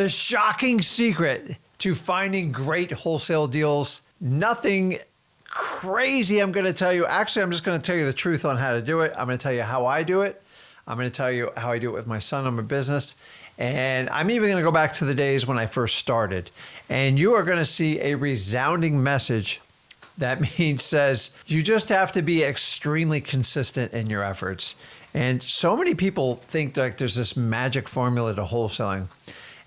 The shocking secret to finding great wholesale deals. Nothing crazy I'm going to tell you. Actually, I'm just going to tell you the truth on how to do it. I'm going to tell you how I do it. I'm going to tell you how I do it with my son on my business. And I'm even going to go back to the days when I first started. And you are going to see a resounding message that says you just have to be extremely consistent in your efforts. And so many people think like there's this magic formula to wholesaling.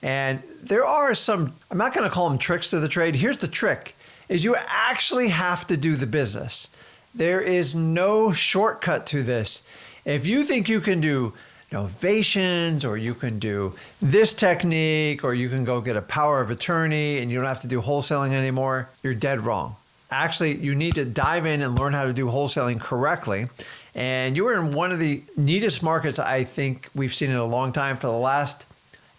And there are some, I'm not going to call them tricks to the trade. Here's the trick, is you actually have to do the business. There is no shortcut to this. If you think you can do novations, or you can do this technique, or you can go get a power of attorney and you don't have to do wholesaling anymore, you're dead wrong. Actually, you need to dive in and learn how to do wholesaling correctly. And you are in one of the neatest markets I think we've seen in a long time. For the last,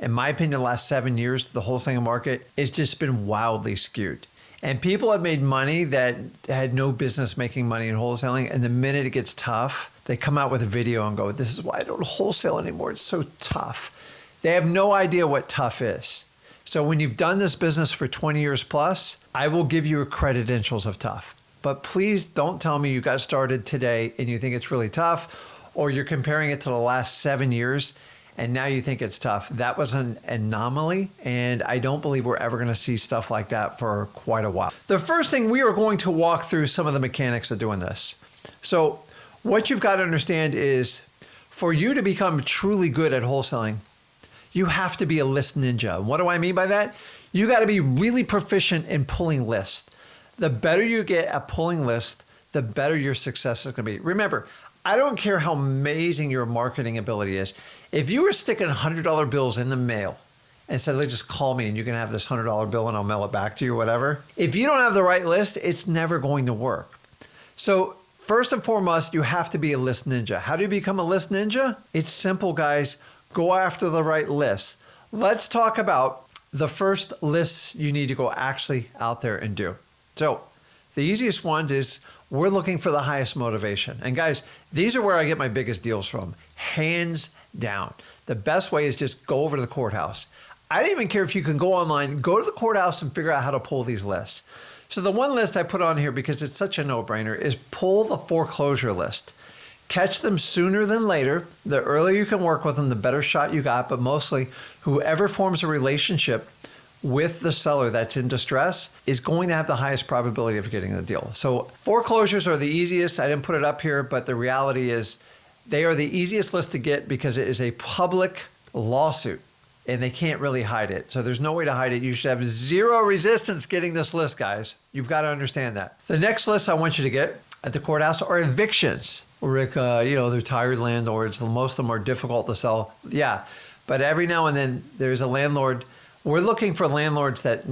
in my opinion, the last 7 years, the wholesaling market has just been wildly skewed. And people have made money that had no business making money in wholesaling. And the minute it gets tough, they come out with a video and go, this is why I don't wholesale anymore. It's so tough. They have no idea what tough is. So when you've done this business for 20 years plus, I will give you credentials of tough. But please don't tell me you got started today and you think it's really tough, or you're comparing it to the last 7 years and now you think it's tough. That was an anomaly, and I don't believe we're ever going to see stuff like that for quite a while. The first thing, we are going to walk through some of the mechanics of doing this. So what you've got to understand is, for you to become truly good at wholesaling, you have to be a list ninja. What do I mean by that? You got to be really proficient in pulling lists. The better you get at pulling lists, the better your success is going to be. Remember, I don't care how amazing your marketing ability is. If you were sticking $100 bills in the mail and said, let's just call me and you can have this $100 bill and I'll mail it back to you or whatever, if you don't have the right list, it's never going to work. So first and foremost, you have to be a list ninja. How do you become a list ninja? It's simple, guys. Go after the right lists. Let's talk about the first lists you need to go actually out there and do. So the easiest ones is, we're looking for the highest motivation. And guys, these are where I get my biggest deals from, hands down. The best way is just go over to the courthouse. I don't even care if you can go online, go to the courthouse and figure out how to pull these lists. So the one list I put on here, because it's such a no-brainer, is pull the foreclosure list. Catch them sooner than later. The earlier you can work with them, the better shot you got. But mostly, whoever forms a relationship with the seller that's in distress is going to have the highest probability of getting the deal. So foreclosures are the easiest. I didn't put it up here, but the reality is they are the easiest list to get because it is a public lawsuit and they can't really hide it. So there's no way to hide it. You should have zero resistance getting this list, guys. You've got to understand that. The next list I want you to get at the courthouse are evictions. Rick, they're tired landlords. Most of them are difficult to sell. Yeah, but every now and then there's a landlord. We're looking for landlords that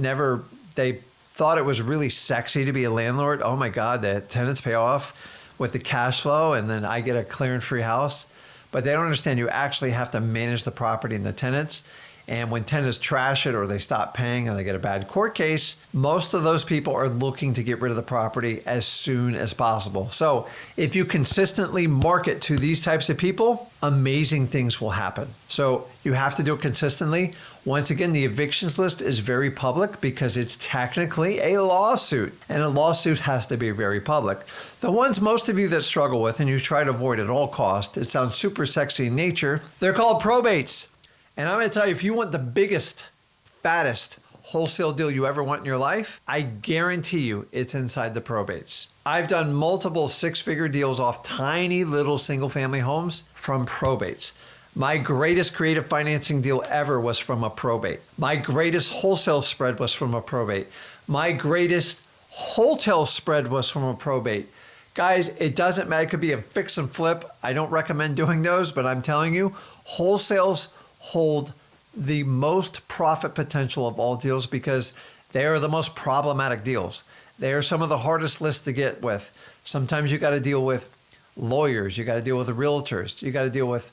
they thought it was really sexy to be a landlord. Oh my God, the tenants pay off with the cash flow and then I get a clear and free house. But they don't understand you actually have to manage the property and the tenants. And when tenants trash it or they stop paying or they get a bad court case, most of those people are looking to get rid of the property as soon as possible. So if you consistently market to these types of people, amazing things will happen. So you have to do it consistently. Once again, the evictions list is very public because it's technically a lawsuit, and a lawsuit has to be very public. The ones most of you that struggle with and you try to avoid at all costs, it sounds super sexy in nature, they're called probates. And I'm going to tell you, if you want the biggest, fattest wholesale deal you ever want in your life, I guarantee you it's inside the probates. I've done multiple six-figure deals off tiny little single-family homes from probates. My greatest creative financing deal ever was from a probate. My greatest wholesale spread was from a probate. My greatest hotel spread was from a probate. Guys, it doesn't matter. It could be a fix and flip. I don't recommend doing those, but I'm telling you, wholesales hold the most profit potential of all deals because they are the most problematic deals. They are some of the hardest lists to get with. Sometimes you got to deal with lawyers, you got to deal with realtors, you got to deal with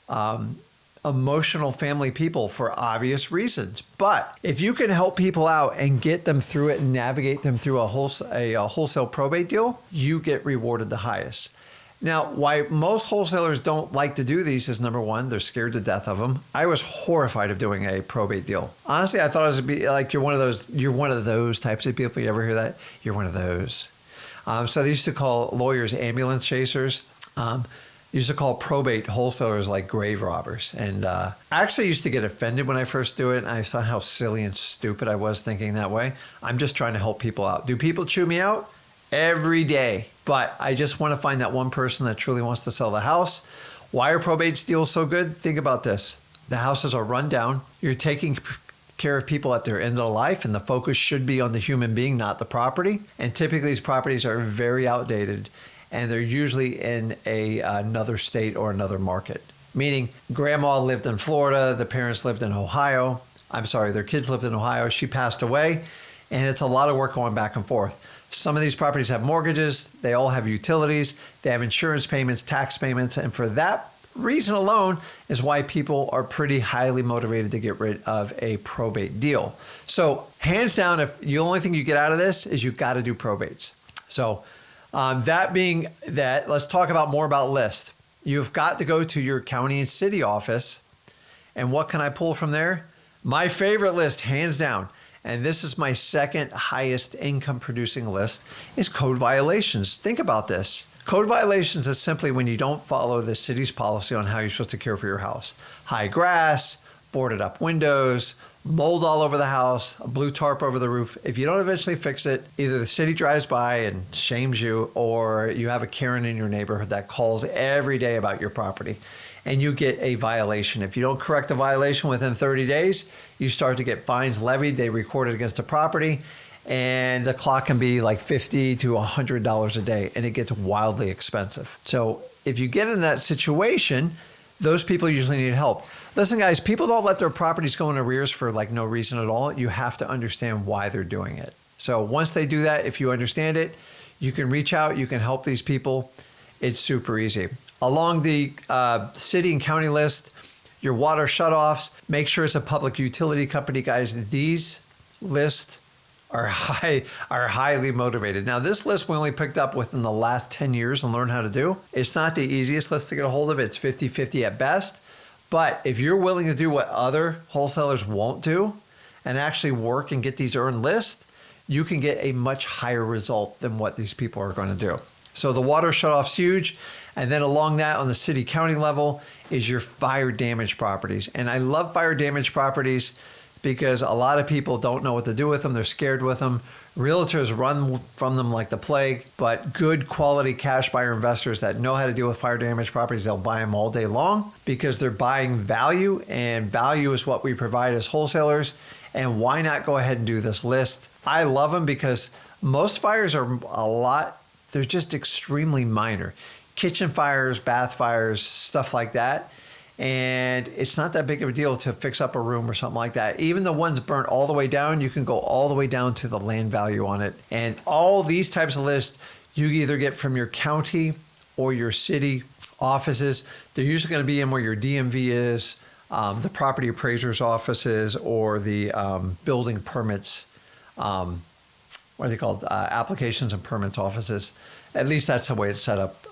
emotional family people for obvious reasons. But if you can help people out and get them through it and navigate them through a wholesale probate deal, you get rewarded the highest. Now, why most wholesalers don't like to do these is number one, they're scared to death of them. I was horrified of doing a probate deal. Honestly, I thought it would be like you're one of those types of people. You ever hear that? You're one of those. So they used to call lawyers ambulance chasers. Used to call probate wholesalers like grave robbers. And I actually used to get offended when I first do it. And I saw how silly and stupid I was thinking that way. I'm just trying to help people out. Do people chew me out? Every day. But I just want to find that one person that truly wants to sell the house. Why are probate deals so good? Think about this. The houses are run down. You're taking care of people at their end of life, and the focus should be on the human being, not the property. And typically these properties are very outdated, and they're usually in another state or another market. Meaning grandma lived in Florida, the parents lived in Ohio. Their kids lived in Ohio. She passed away, and it's a lot of work going back and forth. Some of these properties have mortgages, they all have utilities, they have insurance payments, tax payments, and for that reason alone is why people are pretty highly motivated to get rid of a probate deal. So hands down, if the only thing you get out of this is you got to do probates. So that being that, let's talk more about list. You've got to go to your county and city office, and what can I pull from there? My favorite list, hands down, and this is my second highest income producing list, is code violations. Think about this. Code violations is simply when you don't follow the city's policy on how you're supposed to care for your house. High grass, boarded up windows, mold all over the house, a blue tarp over the roof. If you don't eventually fix it, either the city drives by and shames you, or you have a Karen in your neighborhood that calls every day about your property, and you get a violation. If you don't correct the violation within 30 days, you start to get fines levied. They record it against the property, and the clock can be like $50 to $100 a day, and it gets wildly expensive. So if you get in that situation, those people usually need help. Listen, guys, people don't let their properties go in arrears for like no reason at all. You have to understand why they're doing it. So once they do that, if you understand it, you can reach out, you can help these people. It's super easy. Along the city and county list, your water shutoffs, make sure it's a public utility company, guys. These lists are highly motivated. Now, this list we only picked up within the last 10 years and learned how to do. It's not the easiest list to get a hold of. It's 50-50 at best. But if you're willing to do what other wholesalers won't do and actually work and get these earned lists, you can get a much higher result than what these people are going to do. So the water shutoff's huge. And then along that on the city county level is your fire damage properties. And I love fire damage properties because a lot of people don't know what to do with them. They're scared with them. Realtors run from them like the plague, but good quality cash buyer investors that know how to deal with fire damage properties, they'll buy them all day long because they're buying value, and value is what we provide as wholesalers. And why not go ahead and do this list? I love them because most fires are they're just extremely minor. Kitchen fires, bath fires, stuff like that. And it's not that big of a deal to fix up a room or something like that. Even the ones burnt all the way down, you can go all the way down to the land value on it. And all these types of lists, you either get from your county or your city offices. They're usually going to be in where your DMV is, the property appraiser's offices, or the building permits, what are they called? Applications and permits offices. At least that's the way it's set up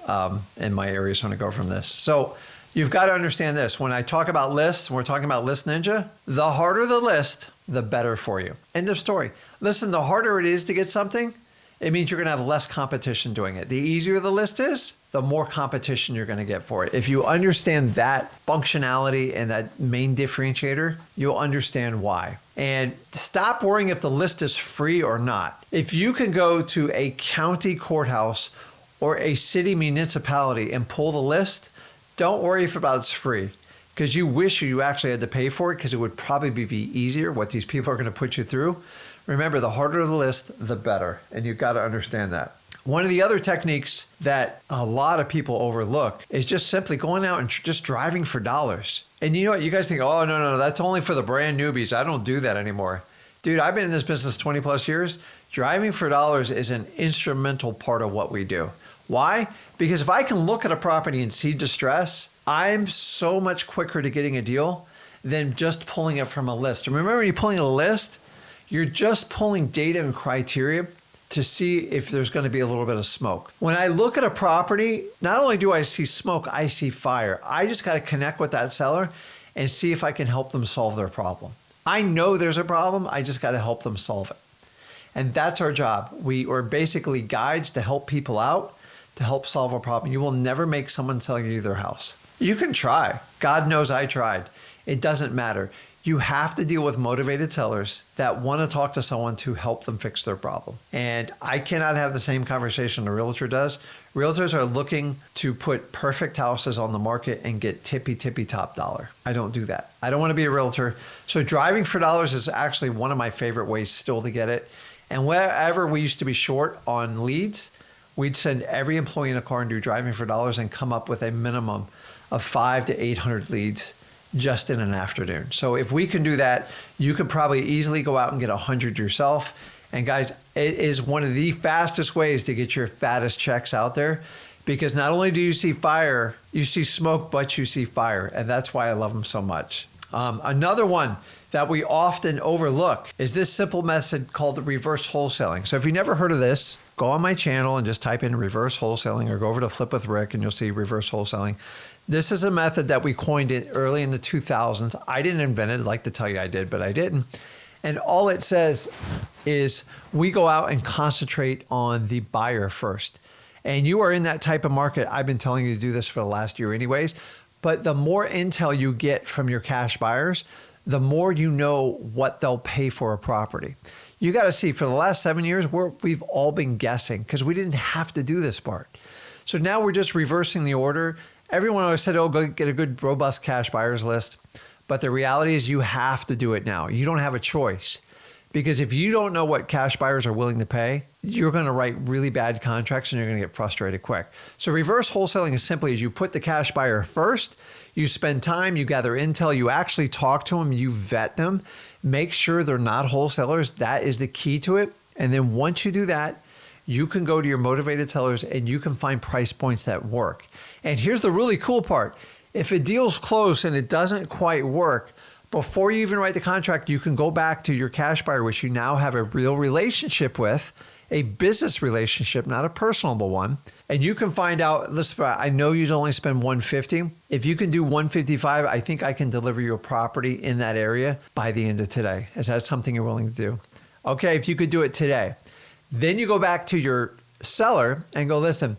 in my area. So I'm going to go from this. So you've got to understand this. When I talk about lists, when we're talking about List Ninja, the harder the list, the better for you. End of story. Listen, the harder it is to get something, it means you're going to have less competition doing it. The easier the list is, the more competition you're going to get for it. If you understand that functionality and that main differentiator, you'll understand why. And stop worrying if the list is free or not. If you can go to a county courthouse or a city municipality and pull the list, don't worry if it's free, because you wish you actually had to pay for it, because it would probably be easier what these people are going to put you through. Remember, the harder the list, the better. And you've got to understand that. One of the other techniques that a lot of people overlook is just simply going out and just driving for dollars. And you know what? You guys think, oh, no, that's only for the brand newbies. I don't do that anymore. Dude, I've been in this business 20 plus years. Driving for dollars is an instrumental part of what we do. Why? Because if I can look at a property and see distress, I'm so much quicker to getting a deal than just pulling it from a list. Remember, when you're pulling a list, you're just pulling data and criteria. to see if there's going to be a little bit of smoke. When I look at a property, not only do I see smoke, I see fire. I just got to connect with that seller and see if I can help them solve their problem. I know there's a problem. I just got to help them solve it. And that's our job. We are basically guides to help people out, to help solve a problem. You will never make someone sell you their house. You can try. God knows I tried. It doesn't matter. You have to deal with motivated sellers that want to talk to someone to help them fix their problem. And I cannot have the same conversation a realtor does. Realtors are looking to put perfect houses on the market and get tippy top dollar. I don't do that. I don't want to be a realtor. So driving for dollars is actually one of my favorite ways still to get it. And wherever we used to be short on leads, we'd send every employee in a car and do driving for dollars and come up with a minimum of 500 to 800 leads just in an afternoon. So if we can do that, you could probably easily go out and get 100 yourself. And guys, it is one of the fastest ways to get your fattest checks out there, because not only do you see fire, you see smoke, but you see fire. And that's why I love them so much. Another one that we often overlook is this simple method called reverse wholesaling. So if you never heard of this, go on my channel and just type in reverse wholesaling, or go over to Flip with Rick and you'll see reverse wholesaling. This is a method that we coined it early in the 2000s. I didn't invent it. I'd like to tell you I did, but I didn't. And all it says is we go out and concentrate on the buyer first. And you are in that type of market. I've been telling you to do this for the last year anyways. But the more intel you get from your cash buyers, the more you know what they'll pay for a property. You got to see, for the last 7 years, we've all been guessing because we didn't have to do this part. So now we're just reversing the order. Everyone always said, oh, go get a good, robust cash buyers list. But the reality is you have to do it now. You don't have a choice. Because if you don't know what cash buyers are willing to pay, you're going to write really bad contracts and you're going to get frustrated quick. So reverse wholesaling is simply as you put the cash buyer first, you spend time, you gather intel, you actually talk to them, you vet them, make sure they're not wholesalers. That is the key to it. And then once you do that, you can go to your motivated sellers and you can find price points that work. And here's the really cool part. If a deal's close and it doesn't quite work, before you even write the contract, you can go back to your cash buyer, which you now have a real relationship with, a business relationship, not a personal one. And you can find out, listen, I know you'd only spend $150. If you can do $155, I think I can deliver you a property in that area by the end of today. Is that something you're willing to do? Okay, if you could do it today. Then you go back to your seller and go, listen,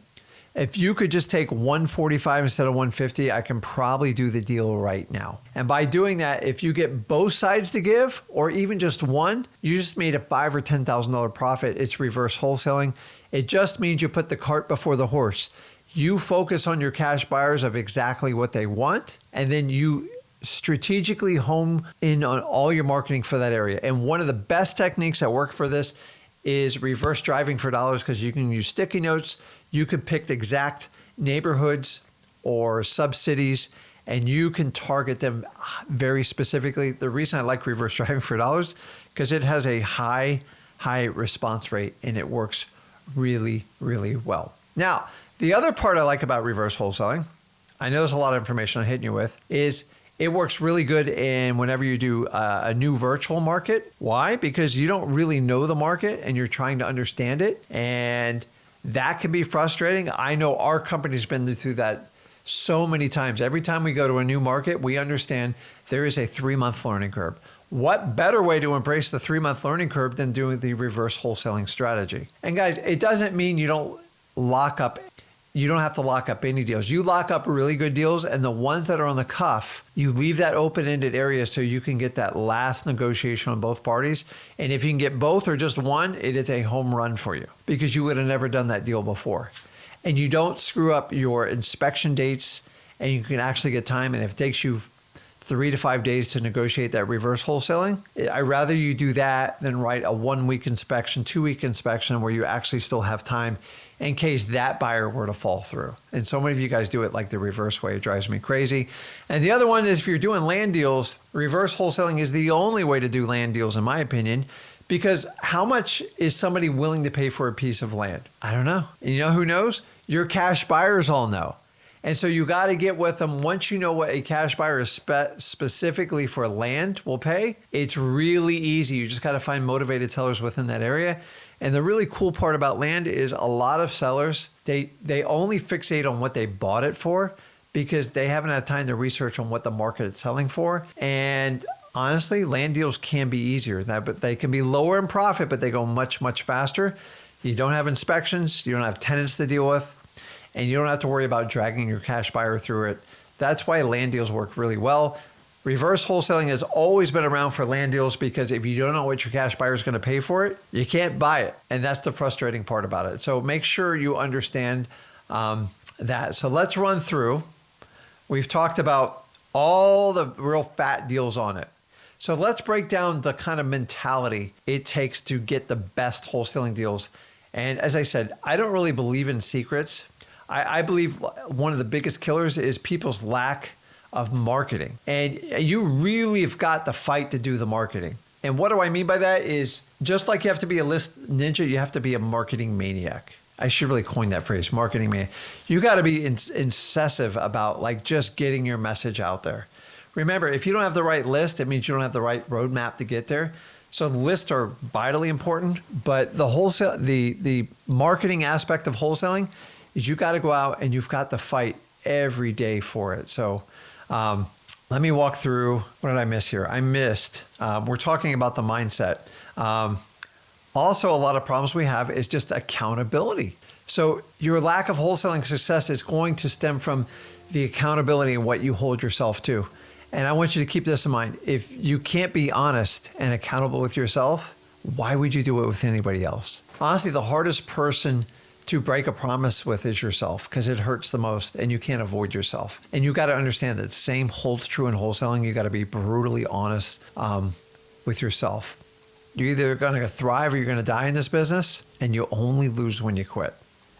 if you could just take $145 instead of $150, I can probably do the deal right now. And by doing that, if you get both sides to give, or even just one, you just made a $5,000 or $10,000 profit. It's reverse wholesaling. It just means you put the cart before the horse. You focus on your cash buyers of exactly what they want, and then you strategically home in on all your marketing for that area. And one of the best techniques that work for this is reverse driving for dollars, because you can use sticky notes. You can pick the exact neighborhoods or sub-cities, and you can target them very specifically. The reason I like reverse driving for dollars, because it has a high response rate and it works really, really well. Now, the other part I like about reverse wholesaling, I know there's a lot of information I'm hitting you with, is it works really good in whenever you do a new virtual market. Why? Because you don't really know the market and you're trying to understand it. And that can be frustrating. I know our company's been through that so many times. Every time we go to a new market, we understand there is a 3-month learning curve. What better way to embrace the 3-month learning curve than doing the reverse wholesaling strategy? And guys, it doesn't mean you don't lock up. You don't have to lock up any deals. You lock up really good deals, and the ones that are on the cuff, you leave that open-ended area so you can get that last negotiation on both parties. And if you can get both or just one, it is a home run for you, because you would have never done that deal before. And you don't screw up your inspection dates, and you can actually get time. And if it takes you 3 to 5 days to negotiate that reverse wholesaling, I'd rather you do that than write a 1-week inspection, 2-week inspection where you actually still have time in case that buyer were to fall through. And so many of you guys do it like the reverse way. It drives me crazy. And the other one is, if you're doing land deals, reverse wholesaling is the only way to do land deals, in my opinion, because how much is somebody willing to pay for a piece of land? I don't know. And you know who knows? Your cash buyers all know. And so you got to get with them. Once you know what a cash buyer is specifically for land will pay, it's really easy. You just got to find motivated sellers within that area. And the really cool part about land is a lot of sellers, they only fixate on what they bought it for because they haven't had time to research on what the market it's selling for. And honestly, land deals can be easier, but they can be lower in profit, but they go much, much faster. You don't have inspections, you don't have tenants to deal with, and you don't have to worry about dragging your cash buyer through it. That's why land deals work really well. Reverse wholesaling has always been around for land deals because if you don't know what your cash buyer is going to pay for it, you can't buy it. And that's the frustrating part about it. So make sure you understand that. So let's run through. We've talked about all the real fat deals on it. So let's break down the kind of mentality it takes to get the best wholesaling deals. And as I said, I don't really believe in secrets. I believe one of the biggest killers is people's lack of marketing. And you really have got the fight to do the marketing. And what do I mean by that is just like you have to be a list ninja, you have to be a marketing maniac. I should really coin that phrase, marketing maniac. You got to be incisive about like just getting your message out there. Remember, if you don't have the right list, it means you don't have the right roadmap to get there. So the lists are vitally important, but the marketing aspect of wholesaling is you got to go out and you've got to fight every day for it. So let me walk through. What did I miss here? I missed, we're talking about the mindset. Also, a lot of problems we have is just accountability. So your lack of wholesaling success is going to stem from the accountability and what you hold yourself to. And I want you to keep this in mind. If you can't be honest and accountable with yourself, why would you do it with anybody else? Honestly, the hardest person to break a promise with is yourself because it hurts the most and you can't avoid yourself. And you got to understand that the same holds true in wholesaling. You got to be brutally honest with yourself. You're either going to thrive or you're going to die in this business, and you only lose when you quit.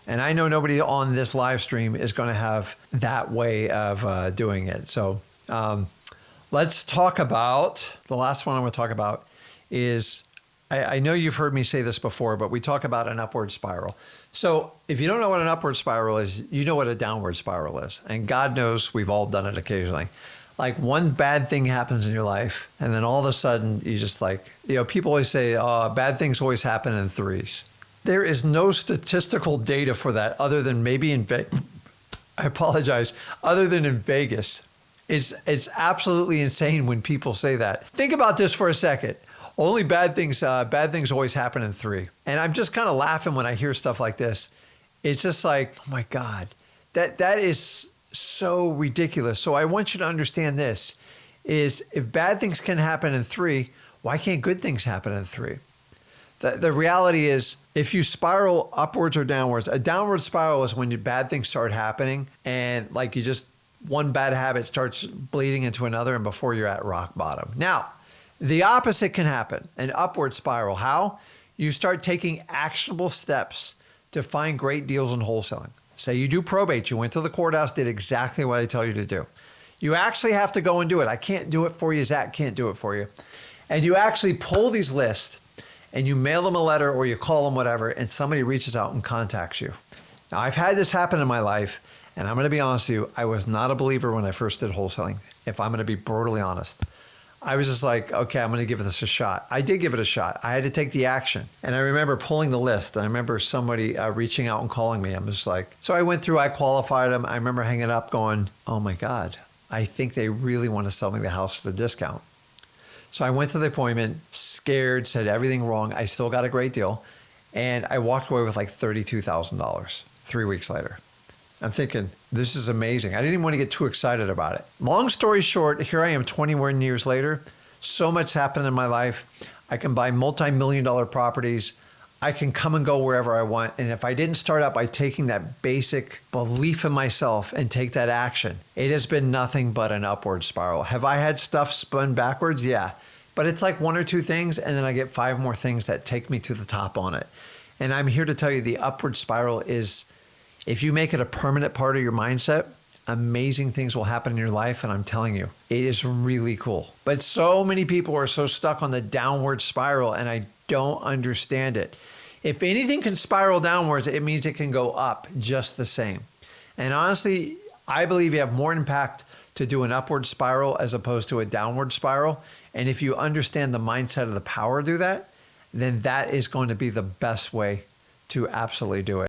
And I know nobody on this live stream is going to have that way of doing it. So let's talk about, the last one I want to talk about is, I know you've heard me say this before, but we talk about an upward spiral. So if you don't know what an upward spiral is, you know what a downward spiral is. And God knows we've all done it occasionally. Like one bad thing happens in your life, and then all of a sudden you just like, people always say, bad things always happen in threes. There is no statistical data for that other than maybe other than in Vegas. It's absolutely insane when people say that. Think about this for a second. Only bad things always happen in three. And I'm just kind of laughing when I hear stuff like this. It's just like, oh my God, that is so ridiculous. So I want you to understand this is if bad things can happen in three, why can't good things happen in three? The reality is if you spiral upwards or downwards, a downward spiral is when bad things start happening and like one bad habit starts bleeding into another and before you're at rock bottom. Now, the opposite can happen, an upward spiral. How? You start taking actionable steps to find great deals in wholesaling. Say you do probate, you went to the courthouse, did exactly what I tell you to do. You actually have to go and do it. I can't do it for you. Zach can't do it for you. And you actually pull these lists and you mail them a letter or you call them whatever, and somebody reaches out and contacts you. Now, I've had this happen in my life, and I'm going to be honest with you, I was not a believer when I first did wholesaling, if I'm going to be brutally honest. I was just like, okay, I'm going to give this a shot. I did give it a shot. I had to take the action. And I remember pulling the list. I remember somebody reaching out and calling me. I'm just like, so I went through, I qualified them. I remember hanging up going, oh my God, I think they really want to sell me the house at a discount. So I went to the appointment, scared, said everything wrong. I still got a great deal. And I walked away with like $32,000 3 weeks later. I'm thinking, this is amazing. I didn't even want to get too excited about it. Long story short, here I am 21 years later. So much happened in my life. I can buy multi-million-dollar properties. I can come and go wherever I want. And if I didn't start out by taking that basic belief in myself and take that action, it has been nothing but an upward spiral. Have I had stuff spun backwards? Yeah. But it's like one or two things, and then I get 5 more things that take me to the top on it. And I'm here to tell you the upward spiral is, if you make it a permanent part of your mindset, amazing things will happen in your life. And I'm telling you, it is really cool. But so many people are so stuck on the downward spiral, and I don't understand it. If anything can spiral downwards, it means it can go up just the same. And honestly, I believe you have more impact to do an upward spiral as opposed to a downward spiral. And if you understand the mindset of the power to do that, then that is going to be the best way to absolutely do it.